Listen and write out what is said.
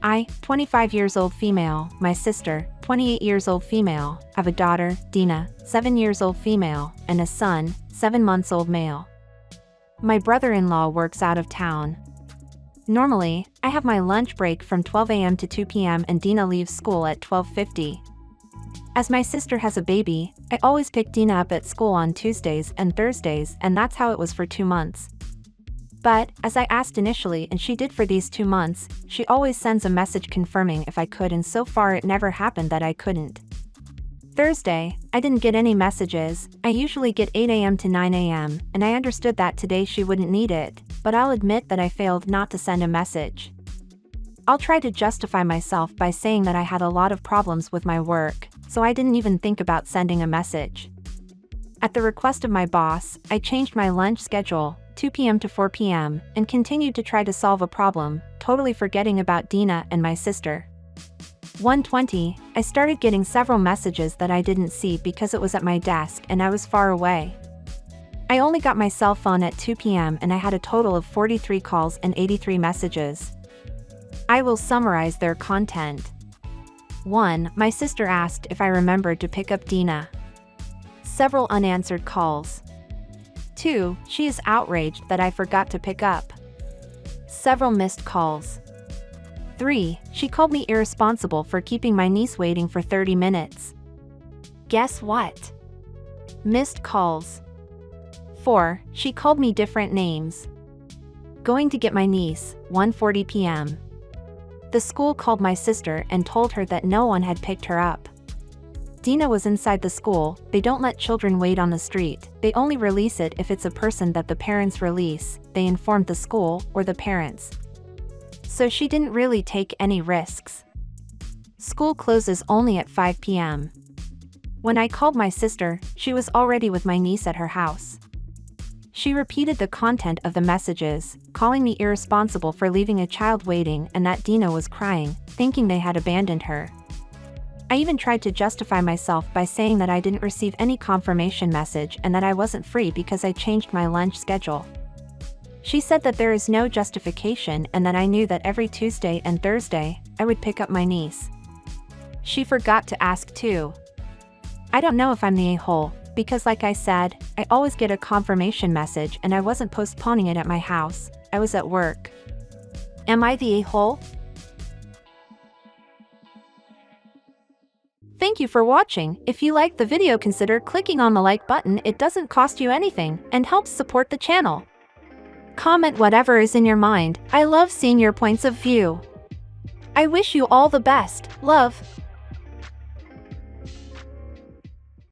I, 25 years old female, my sister, 28 years old female, have a daughter, Dina, 7 years old female, and a son, 7 months old male. My brother-in-law works out of town. Normally, I have my lunch break from 12 a.m. to 2 p.m. and Dina leaves school at 12:50. As my sister has a baby, I always pick Dina up at school on Tuesdays and Thursdays, and that's how it was for 2 months. But, as I asked initially and she did for these 2 months, she always sends a message confirming if I could, and so far it never happened that I couldn't. Thursday, I didn't get any messages. I usually get 8 a.m. to 9 a.m., and I understood that today she wouldn't need it, but I'll admit that I failed not to send a message. I'll try to justify myself by saying that I had a lot of problems with my work, so I didn't even think about sending a message. At the request of my boss, I changed my lunch schedule, 2 p.m. to 4 p.m., and continued to try to solve a problem, totally forgetting about Dina and my sister. 1:20, I started getting several messages that I didn't see because it was at my desk and I was far away. I only got my cell phone at 2 p.m. and I had a total of 43 calls and 83 messages. I will summarize their content. 1. My sister asked if I remembered to pick up Dina. Several unanswered calls. 2. She is outraged that I forgot to pick up. Several missed calls. 3. She called me irresponsible for keeping my niece waiting for 30 minutes. Guess what? Missed calls. 4. She called me different names. Going to get my niece, 1:40 p.m. The school called my sister and told her that no one had picked her up. Dina was inside the school. They don't let children wait on the street. They only release it if it's a person that the parents release. They informed the school or the parents. So she didn't really take any risks. School closes only at 5 p.m. When I called my sister, she was already with my niece at her house. She repeated the content of the messages, calling me irresponsible for leaving a child waiting and that Dina was crying, thinking they had abandoned her. I even tried to justify myself by saying that I didn't receive any confirmation message and that I wasn't free because I changed my lunch schedule. She said that there is no justification and that I knew that every Tuesday and Thursday, I would pick up my niece. She forgot to ask too. I don't know if I'm the a-hole, because like I said, I always get a confirmation message and I wasn't postponing it at my house, I was at work. Am I the a-hole? Thank you for watching. If you liked the video, consider clicking on the like button. It doesn't cost you anything and helps support the channel. Comment whatever is in your mind. I love seeing your points of view. I wish you all the best. Love.